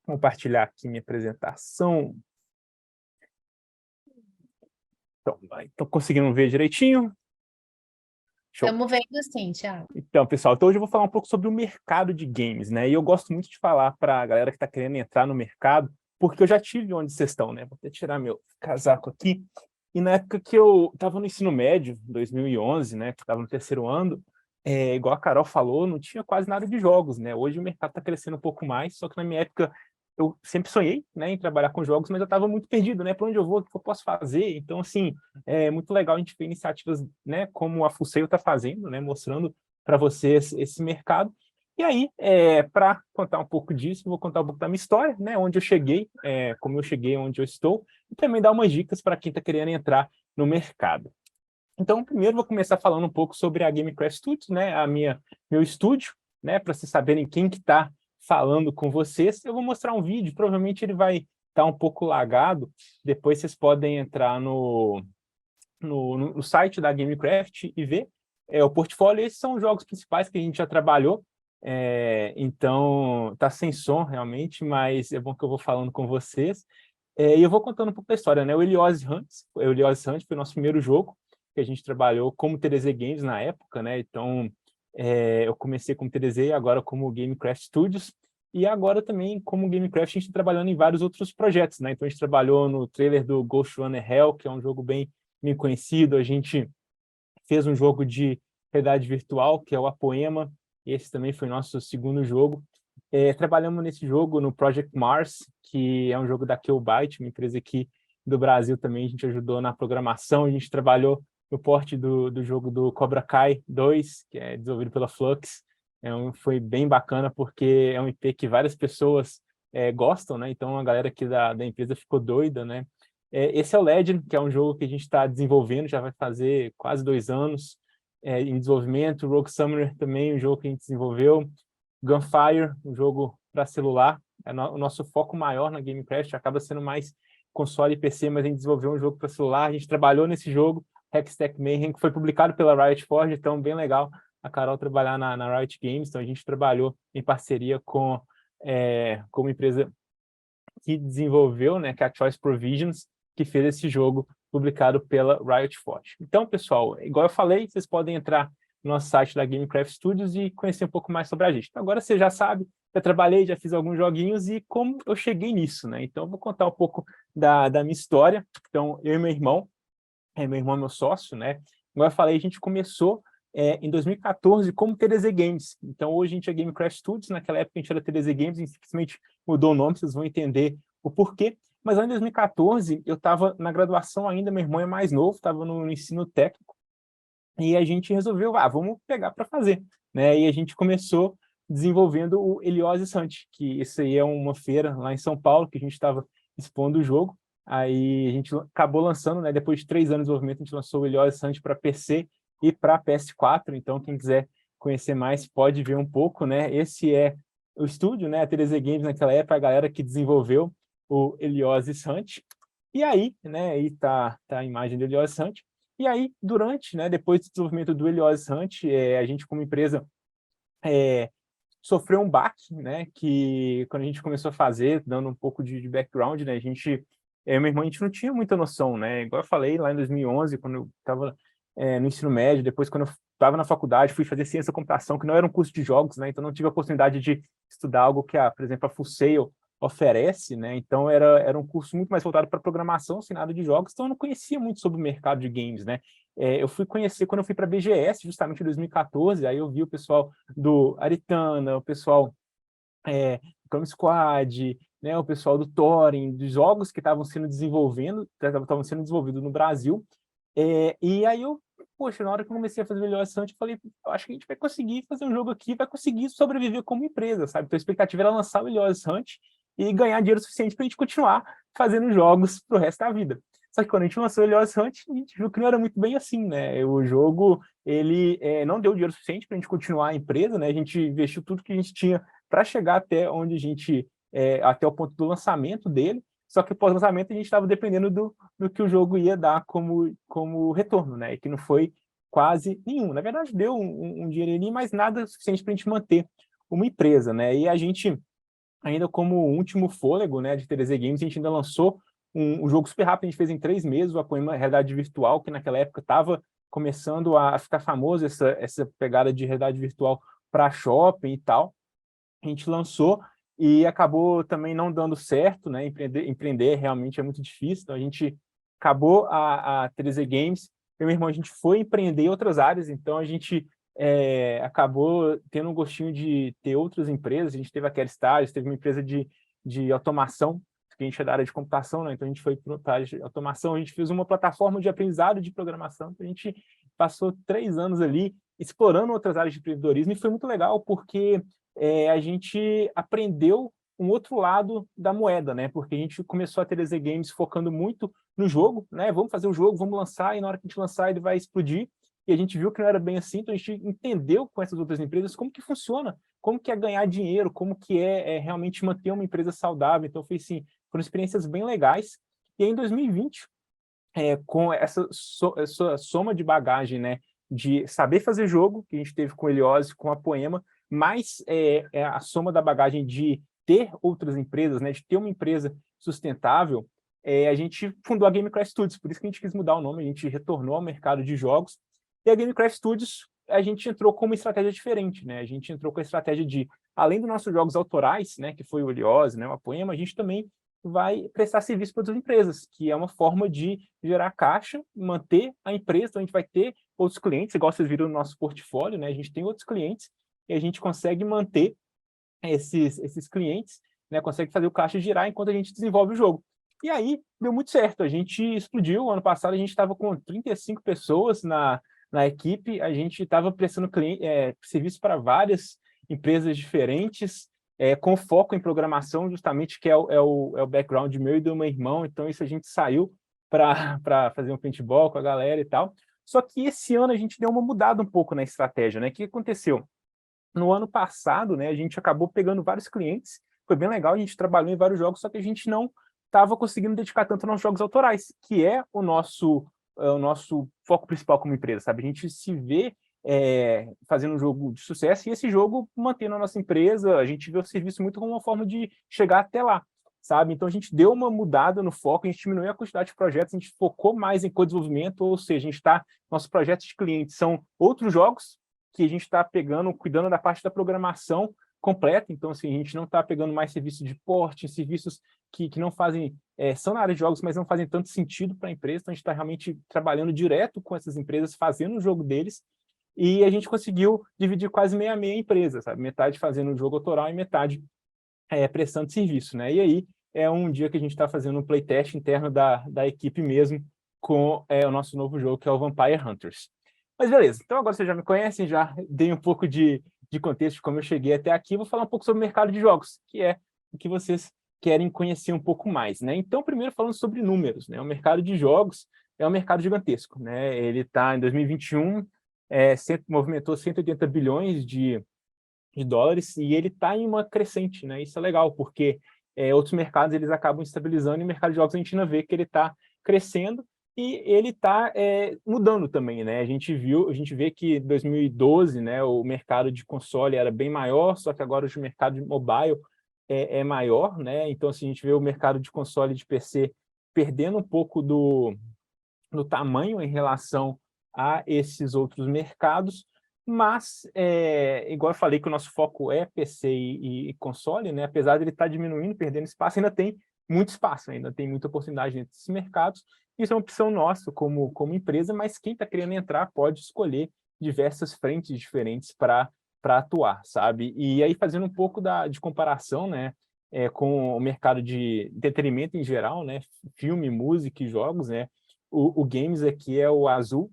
compartilhar aqui minha apresentação. Então, estão conseguindo ver direitinho? Show. Estamos vendo sim, Thiago. Então, pessoal, hoje eu vou falar um pouco sobre o mercado de games, né? E eu gosto muito de falar para a galera que está querendo entrar no mercado, porque eu já tive onde vocês estão, né? Vou até tirar meu casaco aqui. E na época que eu estava no ensino médio, 2011, né? Que estava no terceiro ano, igual a Carol falou, não tinha quase nada de jogos, né? Hoje o mercado está crescendo um pouco mais, só que na minha época eu sempre sonhei, né, em trabalhar com jogos, mas eu estava muito perdido, né? Para onde eu vou, o que eu posso fazer? Então, assim, é muito legal a gente ver iniciativas, né, como a Fuseio está fazendo, né, mostrando para vocês esse mercado. E aí, para contar um pouco disso, vou contar um pouco da minha história, né, onde eu cheguei, como eu cheguei, onde eu estou, e também dar umas dicas para quem está querendo entrar no mercado. Então, primeiro vou começar falando um pouco sobre a GameCraft Studios, né, meu estúdio, né, para vocês saberem quem que está falando com vocês. Eu vou mostrar um vídeo, provavelmente ele vai estar um pouco lagado, depois vocês podem entrar no site da GameCraft e ver o portfólio. Esses são os jogos principais que a gente já trabalhou, então tá sem som realmente, mas é bom que eu vou falando com vocês. E eu vou contando um pouco da história, né? O Helios Hunt foi o nosso primeiro jogo que a gente trabalhou como TDZ Games na época, né? Então, eu comecei como TDZ, agora como GameCraft Studios, e agora também como GameCraft a gente está trabalhando em vários outros projetos, né? Então a gente trabalhou no trailer do Ghost Runner Hell, que é um jogo bem conhecido. A gente fez um jogo de realidade virtual, que é o Apoema. Esse também foi nosso segundo jogo. Trabalhamos nesse jogo no Project Mars, que é um jogo da Killbyte, uma empresa aqui do Brasil também. A gente ajudou na programação, a gente trabalhou no porte do jogo do Cobra Kai 2, que é desenvolvido pela Flux. Foi bem bacana, porque é um IP que várias pessoas gostam, né? Então a galera aqui da empresa ficou doida, né? Esse é o Legend, que é um jogo que a gente está desenvolvendo, já vai fazer quase 2 anos em desenvolvimento. Rogue Summoner também, um jogo que a gente desenvolveu. Gunfire, um jogo para celular. O nosso foco maior na GameCraft acaba sendo mais console e PC, mas a gente desenvolveu um jogo para celular. A gente trabalhou nesse jogo, Hextech Mayhem, que foi publicado pela Riot Forge, então bem legal a Carol trabalhar na Riot Games. Então a gente trabalhou em parceria com uma empresa que desenvolveu, né, que é a Choice Provisions, que fez esse jogo publicado pela Riot Forge. Então, pessoal, igual eu falei, vocês podem entrar no nosso site da GameCraft Studios e conhecer um pouco mais sobre a gente. Então, agora você já sabe, já trabalhei, já fiz alguns joguinhos e como eu cheguei nisso, né? Então, eu vou contar um pouco da minha história. Então, eu e meu irmão é meu sócio, né? Como eu falei, a gente começou em 2014 como TDZ Games. Então, hoje a gente é GameCraft Studios, naquela época a gente era TDZ Games, e simplesmente mudou o nome, vocês vão entender o porquê. Mas lá em 2014, eu estava na graduação ainda, meu irmão é mais novo, estava no ensino técnico, e a gente resolveu, vamos pegar para fazer, né? E a gente começou desenvolvendo o Helios Hunt, que isso aí é uma feira lá em São Paulo, que a gente estava expondo o jogo. Aí a gente acabou lançando, né? Depois de 3 anos de desenvolvimento, a gente lançou o Helios Hunt para PC e para PS4. Então, quem quiser conhecer mais, pode ver um pouco, né? Esse é o estúdio, né? A TDZ Games naquela época, a galera que desenvolveu o Helios Hunt. E aí, né? Aí tá a imagem do Helios Hunt. E aí, depois do desenvolvimento do Helios Hunt, a gente, como empresa, sofreu um baque, né? Que quando a gente começou a fazer, dando um pouco de background, né? Meu irmão, a gente não tinha muita noção, né? Igual eu falei lá em 2011, quando eu estava no ensino médio, depois quando eu estava na faculdade, fui fazer ciência da computação, que não era um curso de jogos, né? Então não tive a oportunidade de estudar algo que, por exemplo, a Full Sail oferece, né? Então era um curso muito mais voltado para programação, sem nada de jogos, então eu não conhecia muito sobre o mercado de games, né? Eu fui conhecer quando eu fui para a BGS, justamente em 2014, aí eu vi o pessoal do Aritana, o pessoal do Chrome Squad, né, o pessoal do Thorin, dos jogos que estavam sendo desenvolvidos no Brasil. E aí poxa, na hora que eu comecei a fazer Melhor Hunt, eu falei, eu acho que a gente vai conseguir fazer um jogo aqui, vai conseguir sobreviver como empresa, sabe? Então a expectativa era lançar o Melhor Hunt e ganhar dinheiro suficiente para a gente continuar fazendo jogos pro resto da vida. Só que quando a gente lançou o Melhor Hunt, a gente viu que não era muito bem assim, né? O jogo, ele não deu dinheiro suficiente para a gente continuar a empresa, né? A gente investiu tudo que a gente tinha para chegar até onde a gente, até o ponto do lançamento dele, só que pós-lançamento a gente estava dependendo do que o jogo ia dar como retorno, né? E que não foi quase nenhum. Na verdade, deu um dinheirinho, mas nada suficiente para a gente manter uma empresa, né? E a gente ainda como último fôlego, né, de 3D Games, a gente ainda lançou um jogo super rápido, a gente fez em 3 meses, o Apoema Realidade Virtual, que naquela época estava começando a ficar famoso essa pegada de realidade virtual para shopping e tal. A gente lançou e acabou também não dando certo, né? Empreender realmente é muito difícil, então a gente acabou a 3D Games, eu e meu irmão, a gente foi empreender em outras áreas, então a gente acabou tendo um gostinho de ter outras empresas, a gente teve a Kerstars, teve uma empresa de automação, que a gente é da área de computação, né? Então a gente foi para a área de automação, a gente fez uma plataforma de aprendizado de programação, então a gente passou 3 anos ali explorando outras áreas de empreendedorismo e foi muito legal, porque a gente aprendeu um outro lado da moeda, né? Porque a gente começou a ter TDZ Games focando muito no jogo, né? Vamos fazer o jogo, vamos lançar, e na hora que a gente lançar ele vai explodir. E a gente viu que não era bem assim, então a gente entendeu com essas outras empresas como que funciona, como que é ganhar dinheiro, como que é realmente manter uma empresa saudável. Então foi assim, foram experiências bem legais. E aí, em 2020, com essa soma de bagagem, né, de saber fazer jogo, que a gente teve com Heliose, com a Poema, mais a soma da bagagem de ter outras empresas, né, de ter uma empresa sustentável, a gente fundou a Gamecraft Studios, por isso que a gente quis mudar o nome, a gente retornou ao mercado de jogos, e a Gamecraft Studios, a gente entrou com uma estratégia diferente, né, a gente entrou com a estratégia de, além dos nossos jogos autorais, né, que foi o Heliose, né, a Poema, a gente também vai prestar serviço para outras empresas, que é uma forma de gerar caixa, manter a empresa, então a gente vai ter outros clientes, igual vocês viram no nosso portfólio, né? A gente tem outros clientes e a gente consegue manter esses clientes, né? Consegue fazer o caixa girar enquanto a gente desenvolve o jogo. E aí, deu muito certo, a gente explodiu, ano passado a gente estava com 35 pessoas na equipe, a gente estava prestando serviço para várias empresas diferentes, com foco em programação, justamente, que é o background meu e do meu irmão, então isso a gente saiu para fazer um paintball com a galera e tal. Só que esse ano a gente deu uma mudada um pouco na estratégia, né? O que aconteceu? No ano passado, né, a gente acabou pegando vários clientes, foi bem legal, a gente trabalhou em vários jogos, só que a gente não estava conseguindo dedicar tanto aos jogos autorais, que é o nosso foco principal como empresa, sabe? A gente se vê fazendo um jogo de sucesso e esse jogo mantendo a nossa empresa, a gente vê o serviço muito como uma forma de chegar até lá, sabe? Então a gente deu uma mudada no foco, a gente diminuiu a quantidade de projetos, a gente focou mais em co-desenvolvimento, ou seja, nossos projetos de clientes são outros jogos, que a gente está pegando, cuidando da parte da programação completa, então assim, a gente não está pegando mais serviço de porte, serviços que não fazem, são na área de jogos, mas não fazem tanto sentido para a empresa, então a gente está realmente trabalhando direto com essas empresas, fazendo o jogo deles, e a gente conseguiu dividir quase meia a meia a empresa, sabe? Metade fazendo o jogo autoral e metade prestando serviço, né? E aí é um dia que a gente está fazendo um playtest interno da equipe mesmo com o nosso novo jogo, que é o Vampire Hunters. Mas beleza, então agora vocês já me conhecem, já dei um pouco de contexto de como eu cheguei até aqui, vou falar um pouco sobre o mercado de jogos, que é o que vocês querem conhecer um pouco mais, né? Então, primeiro falando sobre números, né? O mercado de jogos é um mercado gigantesco, né? Ele está em 2021, movimentou 180 bilhões de dólares e ele está em uma crescente, né? Isso é legal, porque outros mercados eles acabam estabilizando e o mercado de jogos a gente não vê que ele está crescendo e ele está mudando também, né? A gente vê que em 2012, né, o mercado de console era bem maior, só que agora o mercado de mobile é maior, né? Então, assim, a gente vê o mercado de console e de PC perdendo um pouco no tamanho em relação a esses outros mercados, mas, igual eu falei que o nosso foco é PC e console, né? Apesar de ele estar diminuindo, perdendo espaço, ainda tem muito espaço, ainda tem muita oportunidade dentro desses mercados. Isso é uma opção nossa como empresa, mas quem está querendo entrar pode escolher diversas frentes diferentes para atuar, sabe? E aí, fazendo um pouco de comparação, né? Com o mercado de entretenimento em geral, né? Filme, música e jogos, né? O games aqui é o azul,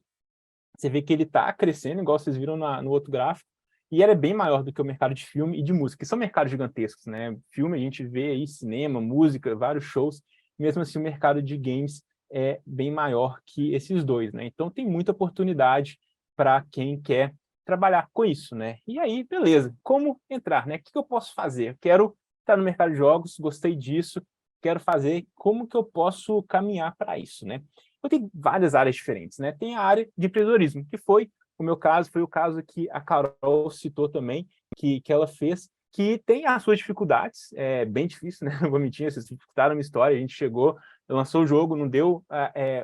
você vê que ele está crescendo, igual vocês viram no outro gráfico, e ele é bem maior do que o mercado de filme e de música, que são mercados gigantescos, né? Filme a gente vê aí cinema, música, vários shows, mesmo assim o mercado de games é bem maior que esses dois, né? Então tem muita oportunidade para quem quer trabalhar com isso, né? E aí, beleza, como entrar, né? O que eu posso fazer? Eu quero estar no mercado de jogos, gostei disso, quero fazer, como que eu posso caminhar para isso, né? Então, tem várias áreas diferentes, né? Tem a área de empreendedorismo, que foi o meu caso, foi o caso que a Carol citou também, que ela fez, que tem as suas dificuldades, é bem difícil, né? Não vou mentir, vocês escutaram uma história, a gente chegou, lançou o jogo, não deu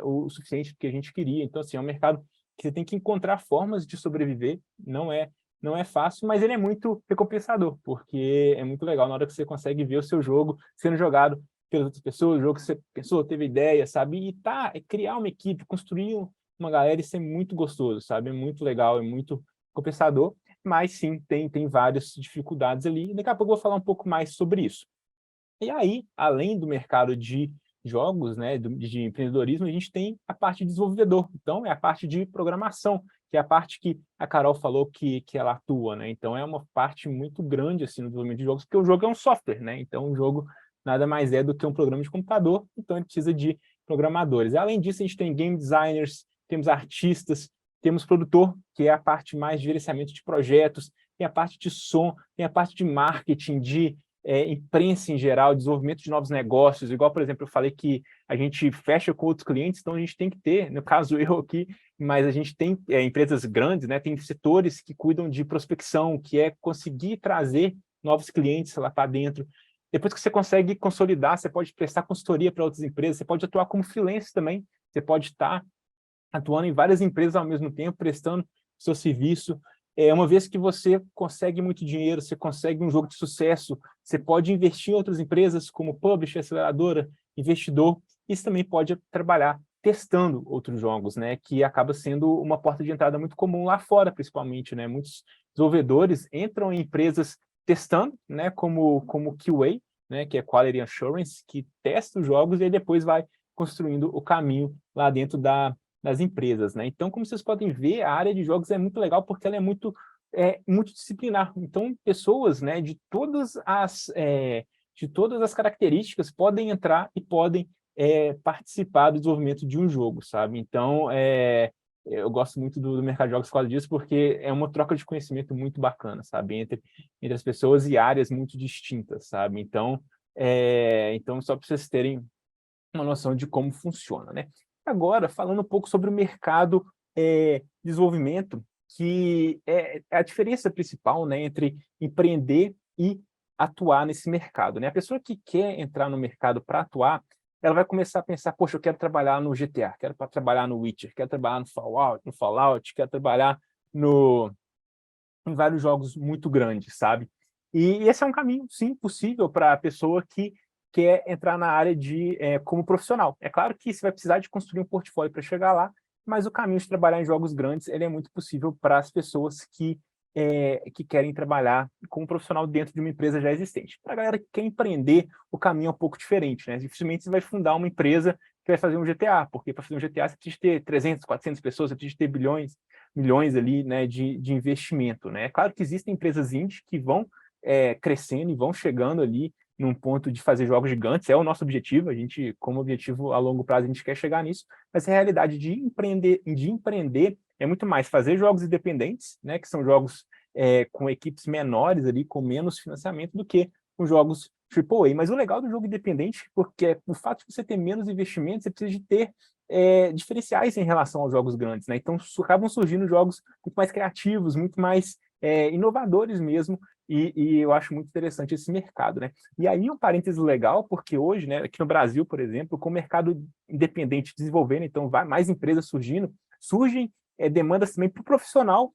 o suficiente que a gente queria. Então, assim, é um mercado que você tem que encontrar formas de sobreviver, não é fácil, mas ele é muito recompensador, porque é muito legal na hora que você consegue ver o seu jogo sendo jogado pelas outras pessoas, o jogo que você pensou, teve ideia, sabe? E criar uma equipe, construir uma galera, isso é muito gostoso, sabe? É muito legal, é muito compensador, mas sim, tem várias dificuldades ali. Daqui a pouco eu vou falar um pouco mais sobre isso. E aí, além do mercado de jogos, né, de empreendedorismo, a gente tem a parte de desenvolvedor. Então, é a parte de programação, que é a parte que a Carol falou que ela atua, né? Então, é uma parte muito grande assim no desenvolvimento de jogos, porque o jogo é um software, né? Então, o jogo nada mais é do que um programa de computador, então ele precisa de programadores. Além disso, a gente tem game designers, temos artistas, temos produtor, que é a parte mais de gerenciamento de projetos, tem a parte de som, tem a parte de marketing, de imprensa em geral, desenvolvimento de novos negócios, igual, por exemplo, eu falei que a gente fecha com outros clientes, então a gente tem que ter, no caso eu aqui, mas a gente tem empresas grandes, né, tem setores que cuidam de prospecção, que é conseguir trazer novos clientes lá para dentro. Depois que você consegue consolidar, você pode prestar consultoria para outras empresas, você pode atuar como freelancer também, você pode estar atuando em várias empresas ao mesmo tempo, prestando seu serviço. Uma vez que você consegue muito dinheiro, você consegue um jogo de sucesso, você pode investir em outras empresas como publisher, aceleradora, investidor, e você também pode trabalhar testando outros jogos, né, que acaba sendo uma porta de entrada muito comum lá fora, principalmente, né, muitos desenvolvedores entram em empresas testando, né, como QA, né, que é Quality Assurance, que testa os jogos e aí depois vai construindo o caminho lá dentro das empresas, né? Então, como vocês podem ver, a área de jogos é muito legal porque ela é multidisciplinar. Então, pessoas, né, de todas as características podem entrar e podem participar do desenvolvimento de um jogo, sabe? Então, eu gosto muito do mercado de jogos por causa disso, porque é uma troca de conhecimento muito bacana, sabe? Entre as pessoas e áreas muito distintas, sabe? Então só para vocês terem uma noção de como funciona, né? Agora, falando um pouco sobre o mercado de desenvolvimento, que é a diferença principal, né, entre empreender e atuar nesse mercado, né? A pessoa que quer entrar no mercado para atuar, ela vai começar a pensar, poxa, eu quero trabalhar no GTA, quero trabalhar no Witcher, quero trabalhar no Fallout, quero trabalhar em vários jogos muito grandes, sabe? E esse é um caminho, sim, possível para a pessoa que quer entrar na área como profissional. É claro que você vai precisar de construir um portfólio para chegar lá, mas o caminho de trabalhar em jogos grandes ele é muito possível para as pessoas que querem trabalhar como profissional dentro de uma empresa já existente. Para a galera que quer empreender, o caminho é um pouco diferente, né? Dificilmente você vai fundar uma empresa que vai fazer um GTA, porque para fazer um GTA você precisa ter 300, 400 pessoas, você precisa ter milhões ali, né, de investimento, né? É claro que existem empresas indie que vão crescendo e vão chegando ali num ponto de fazer jogos gigantes, é o nosso objetivo, a gente, como objetivo a longo prazo, a gente quer chegar nisso, mas a realidade de empreender é muito mais fazer jogos independentes, né, que são jogos com equipes menores ali, com menos financiamento do que os jogos AAA. Mas o legal do jogo independente, porque o fato de você ter menos investimentos, você precisa de ter diferenciais em relação aos jogos grandes, né? Então acabam surgindo jogos muito mais criativos, muito mais inovadores mesmo, e eu acho muito interessante esse mercado, né? E aí um parêntese legal, porque hoje, né, aqui no Brasil, por exemplo, com o mercado independente desenvolvendo, então vai mais empresas surgem demandas também para o profissional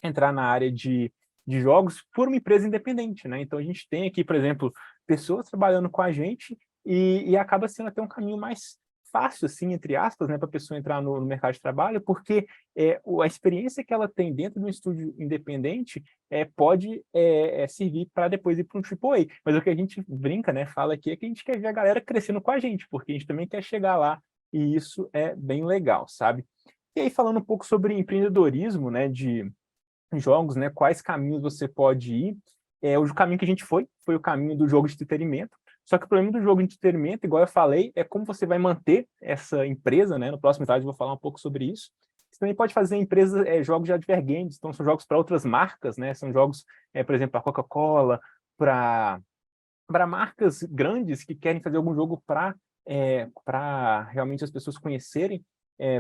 entrar na área de jogos por uma empresa independente, né? Então a gente tem aqui, por exemplo, pessoas trabalhando com a gente e acaba sendo até um caminho mais fácil, assim, entre aspas, né, para a pessoa entrar no mercado de trabalho, porque a experiência que ela tem dentro de um estúdio independente pode servir para depois ir para um AAA. Mas o que a gente brinca, né, fala aqui, é que a gente quer ver a galera crescendo com a gente, porque a gente também quer chegar lá, e isso é bem legal, sabe? E aí, falando um pouco sobre empreendedorismo, né, de jogos, né? Quais caminhos você pode ir. O caminho que a gente foi o caminho do jogo de entretenimento. Só que o problema do jogo de entretenimento, igual eu falei, é como você vai manter essa empresa, né? No próximo slide eu vou falar um pouco sobre isso. Você também pode fazer jogos de advergames, então são jogos para outras marcas, né? São jogos, por exemplo, para Coca-Cola, para marcas grandes que querem fazer algum jogo para realmente as pessoas conhecerem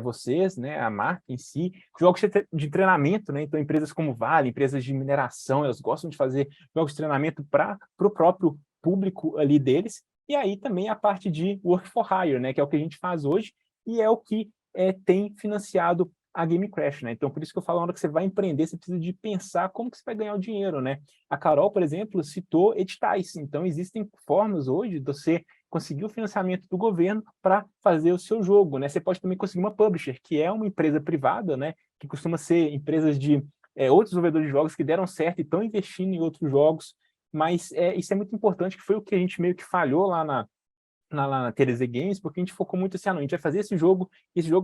vocês, né, a marca em si, jogos de treinamento, né, então empresas como Vale, empresas de mineração, elas gostam de fazer jogos de treinamento para o próprio público ali deles, e aí também a parte de work for hire, né, que é o que a gente faz hoje, e é o que tem financiado a Game Crash, né? Então, por isso que eu falo, na hora que você vai empreender, você precisa de pensar como que você vai ganhar o dinheiro, né? A Carol, por exemplo, citou editais. Então, existem formas hoje de você conseguir o financiamento do governo para fazer o seu jogo, né? Você pode também conseguir uma publisher, que é uma empresa privada, né? Que costuma ser empresas de outros desenvolvedores de jogos que deram certo e estão investindo em outros jogos. Mas isso é muito importante, que foi o que a gente meio que falhou lá na TDZ Games, porque a gente focou muito assim, não, a gente vai fazer esse jogo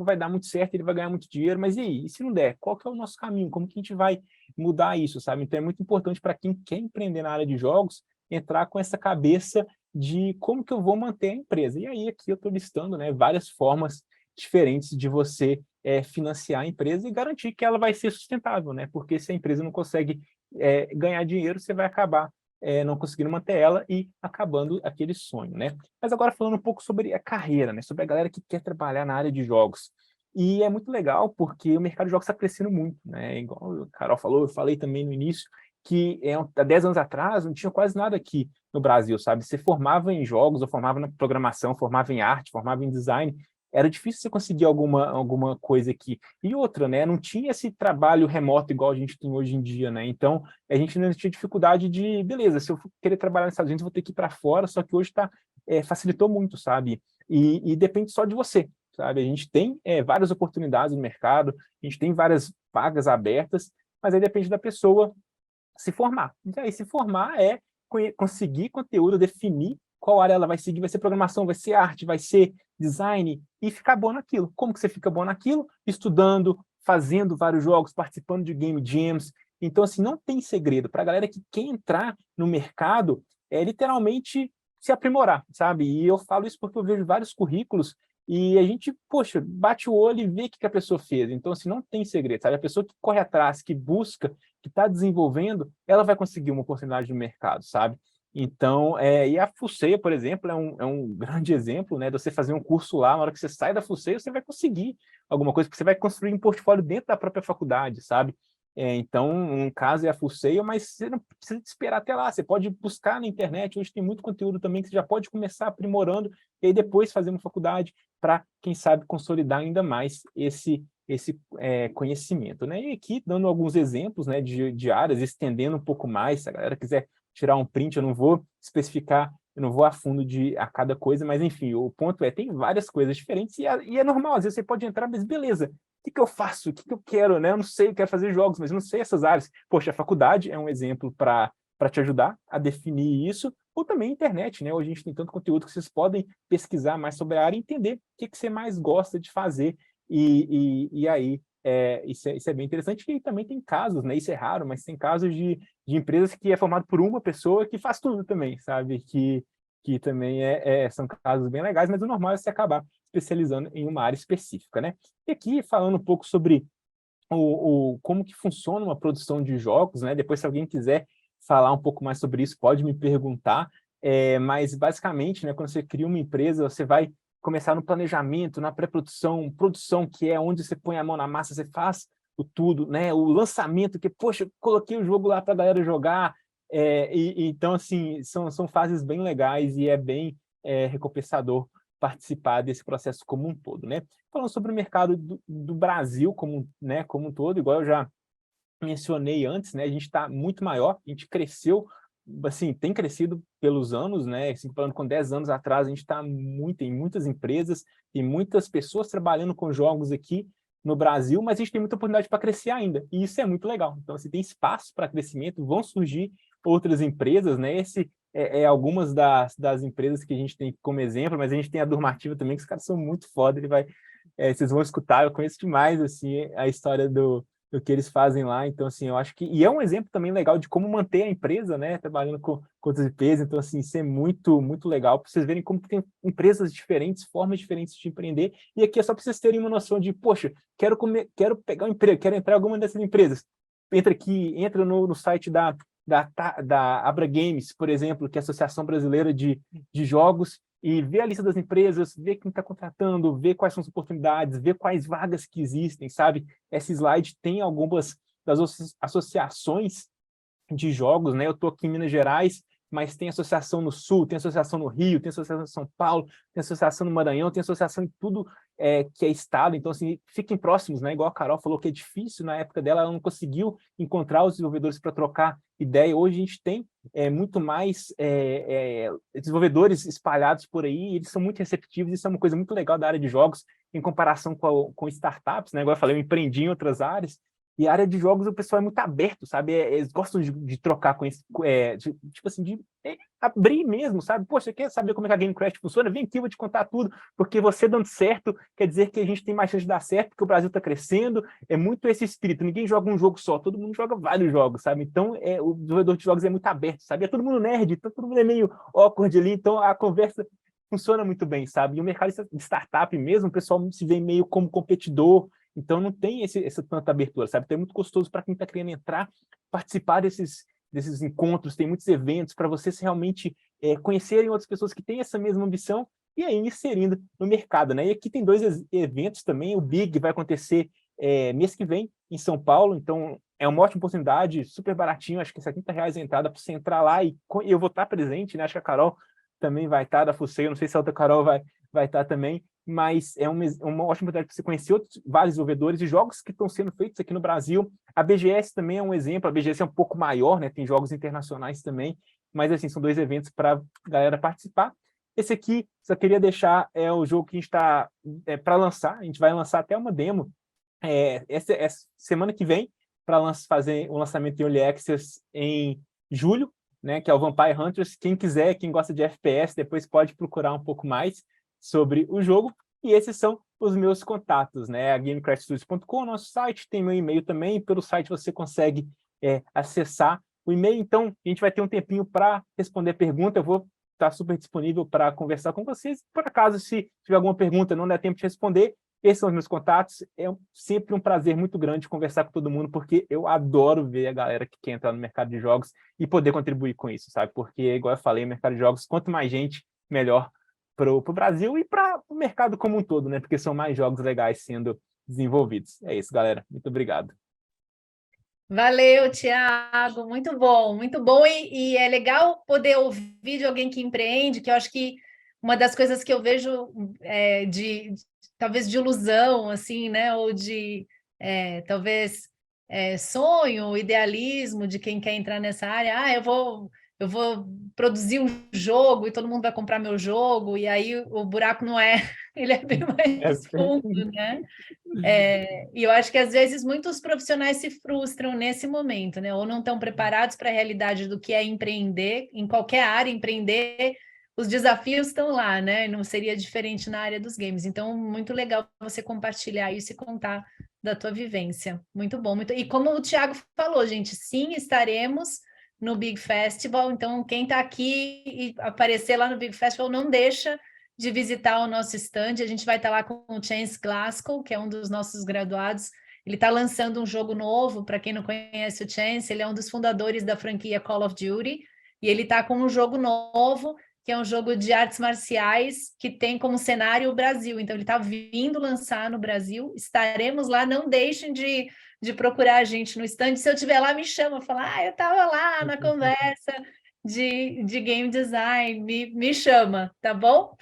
vai dar muito certo, ele vai ganhar muito dinheiro, mas e aí? E se não der? Qual que é o nosso caminho? Como que a gente vai mudar isso, sabe? Então é muito importante para quem quer empreender na área de jogos, entrar com essa cabeça de como que eu vou manter a empresa. E aí aqui eu estou listando, né, várias formas diferentes de você financiar a empresa e garantir que ela vai ser sustentável, né? Porque se a empresa não consegue ganhar dinheiro, você vai acabar não conseguindo manter ela e acabando aquele sonho, né? Mas agora falando um pouco sobre a carreira, né? Sobre a galera que quer trabalhar na área de jogos. E é muito legal porque o mercado de jogos está crescendo muito, né? Igual a Carol falou, eu falei também no início, que há 10 anos atrás não tinha quase nada aqui no Brasil, sabe? Você formava em jogos, ou formava na programação, formava em arte, formava em design, era difícil você conseguir alguma coisa aqui. E outra, né? Não tinha esse trabalho remoto igual a gente tem hoje em dia, né? Então, a gente ainda tinha dificuldade de, beleza, se eu querer trabalhar nos Estados Unidos, eu vou ter que ir para fora, só que hoje facilitou muito, sabe? E depende só de você, sabe? A gente tem várias oportunidades no mercado, a gente tem várias vagas abertas, mas aí depende da pessoa se formar. E aí se formar é conseguir conteúdo, definir qual área ela vai seguir, vai ser programação, vai ser arte, vai ser design, e ficar bom naquilo. Como que você fica bom naquilo? Estudando, fazendo vários jogos, participando de game jams. Então, assim, não tem segredo. Para a galera que quer entrar no mercado, é literalmente se aprimorar, sabe? E eu falo isso porque eu vejo vários currículos e a gente, poxa, bate o olho e vê o que a pessoa fez. Então, assim, não tem segredo, sabe? A pessoa que corre atrás, que busca, que está desenvolvendo, ela vai conseguir uma oportunidade no mercado, sabe? Então, e a Fuceia, por exemplo, é um grande exemplo, né? De você fazer um curso lá, na hora que você sai da Fuceia, você vai conseguir alguma coisa, porque você vai construir um portfólio dentro da própria faculdade, sabe? Então, um caso é a Fuceia, mas você não precisa esperar até lá, você pode buscar na internet, hoje tem muito conteúdo também que você já pode começar aprimorando, e aí depois fazer uma faculdade para, quem sabe, consolidar ainda mais esse conhecimento, né? E aqui, dando alguns exemplos, né, de áreas, estendendo um pouco mais, se a galera quiser tirar um print, eu não vou especificar, eu não vou a fundo a cada coisa, mas enfim, o ponto tem várias coisas diferentes e é normal, às vezes você pode entrar, mas beleza, o que eu faço? O que eu quero, né? Eu não sei, eu quero fazer jogos, mas eu não sei essas áreas. Poxa, a faculdade é um exemplo para te ajudar a definir isso, ou também a internet, né? Hoje a gente tem tanto conteúdo que vocês podem pesquisar mais sobre a área e entender o que você mais gosta de fazer, e aí isso é bem interessante, e também tem casos, né? Isso é raro, mas tem casos de empresas que é formado por uma pessoa que faz tudo também, sabe? Que também são casos bem legais, mas o normal é você acabar especializando em uma área específica, né? E aqui, falando um pouco sobre como que funciona uma produção de jogos, né? Depois, se alguém quiser falar um pouco mais sobre isso, pode me perguntar, mas basicamente, né, quando você cria uma empresa, você vai começar no planejamento, na pré-produção, produção, que é onde você põe a mão na massa, você faz o tudo, né? O lançamento, que, poxa, eu coloquei o jogo lá para a galera jogar, então, assim, são fases bem legais e é bem recompensador participar desse processo como um todo, né? Falando sobre o mercado do Brasil como um todo, igual eu já mencionei antes, né? A gente está muito maior, a gente cresceu, assim, tem crescido pelos anos, né? Assim, falando com 10 anos atrás, a gente está em muitas empresas, tem muitas pessoas trabalhando com jogos aqui no Brasil, mas a gente tem muita oportunidade para crescer ainda, e isso é muito legal. Então, assim, tem espaço para crescimento, vão surgir outras empresas, né? Esse algumas das empresas que a gente tem como exemplo, mas a gente tem a Durmativa também, que os caras são muito foda, vocês vão escutar, eu conheço demais, assim, a história do que eles fazem lá, então, assim, eu acho que... E é um exemplo também legal de como manter a empresa, né, trabalhando com outras IPs, então, assim, isso é muito, muito legal, para vocês verem como tem empresas diferentes, formas diferentes de empreender, e aqui é só para vocês terem uma noção de, poxa, quero pegar um emprego, quero entrar em alguma dessas empresas. Entra no site da Abra Games, por exemplo, que é a Associação Brasileira de Jogos, e ver a lista das empresas, ver quem está contratando, ver quais são as oportunidades, ver quais vagas que existem, sabe? Esse slide tem algumas das associações de jogos, né? Eu estou aqui em Minas Gerais, mas tem associação no Sul, tem associação no Rio, tem associação em São Paulo, tem associação no Maranhão, tem associação em tudo que é estado. Então, assim, fiquem próximos, né? Igual a Carol falou que é difícil na época dela, ela não conseguiu encontrar os desenvolvedores para trocar ideia. Hoje a gente tem muito mais desenvolvedores espalhados por aí, eles são muito receptivos, isso é uma coisa muito legal da área de jogos, em comparação com startups, né? Igual eu falei, eu empreendi em outras áreas, e a área de jogos, o pessoal é muito aberto, sabe? Eles gostam de trocar com esse, tipo assim, de abrir mesmo, sabe? Poxa, você quer saber como é que a Game Crash funciona? Vem aqui, eu vou te contar tudo, porque você dando certo quer dizer que a gente tem mais chance de dar certo, porque o Brasil está crescendo, é muito esse espírito, ninguém joga um jogo só, todo mundo joga vários jogos, sabe? Então, o desenvolvedor de jogos é muito aberto, sabe? É todo mundo nerd, então todo mundo é meio awkward ali, então a conversa funciona muito bem, sabe? E o mercado de startup mesmo, o pessoal se vê meio como competidor, então não tem essa tanta abertura, sabe? Então é muito gostoso para quem está querendo entrar, participar desses encontros, tem muitos eventos para vocês realmente conhecerem outras pessoas que têm essa mesma ambição e aí inserindo no mercado, né? E aqui tem dois eventos também, o Big vai acontecer mês que vem em São Paulo, então é uma ótima oportunidade, super baratinho, acho que R$ 70 a entrada para você entrar lá e eu vou estar presente, né? Acho que a Carol também vai estar, da Fuseio, não sei se a outra Carol vai estar também, mas é uma ótima oportunidade para você conhecer vários desenvolvedores de jogos que estão sendo feitos aqui no Brasil. A BGS também é um exemplo, a BGS é um pouco maior, né? Tem jogos internacionais também, mas assim, são dois eventos para a galera participar. Esse aqui, só queria deixar, é o jogo que a gente está para lançar, a gente vai lançar até uma demo essa semana que vem, para fazer o lançamento em Early Access em julho, né, que é o Vampire Hunters. Quem quiser, quem gosta de FPS, depois pode procurar um pouco mais sobre o jogo. E esses são os meus contatos, né? A GameCraftStudios.com, nosso site, tem meu e-mail também. Pelo site você consegue acessar o e-mail. Então, a gente vai ter um tempinho para responder pergunta. Eu vou estar super disponível para conversar com vocês. Por acaso, se tiver alguma pergunta, não der tempo de responder, esses são os meus contatos. É sempre um prazer muito grande conversar com todo mundo, porque eu adoro ver a galera que quer entrar no mercado de jogos e poder contribuir com isso, sabe? Porque, igual eu falei, o mercado de jogos, quanto mais gente, melhor para o Brasil e para o mercado como um todo, né? Porque são mais jogos legais sendo desenvolvidos. É isso, galera. Muito obrigado. Valeu, Tiago, muito bom, e é legal poder ouvir de alguém que empreende, que eu acho que uma das coisas que eu vejo talvez de ilusão, assim, né, ou de talvez sonho, idealismo de quem quer entrar nessa área, eu vou produzir um jogo e todo mundo vai comprar meu jogo, e aí o buraco não é, ele é bem mais fundo, né? E eu acho que às vezes muitos profissionais se frustram nesse momento, né? Ou não estão preparados para a realidade do que é empreender, em qualquer área, empreender, os desafios estão lá, né? Não seria diferente na área dos games. Então, muito legal você compartilhar isso e contar da tua vivência. Muito bom, muito. E como o Thiago falou, gente, sim, estaremos no Big Festival. Então, quem está aqui e aparecer lá no Big Festival, não deixa de visitar o nosso stand. A gente vai estar lá com o Chance Glasgow, que é um dos nossos graduados. Ele está lançando um jogo novo, para quem não conhece o Chance, ele é um dos fundadores da franquia Call of Duty, e ele está com um jogo novo, que é um jogo de artes marciais, que tem como cenário o Brasil. Então, ele está vindo lançar no Brasil. Estaremos lá, não deixem de procurar a gente no stand. Se eu estiver lá, me chama, fala, eu estava lá na conversa de game design, me chama, tá bom?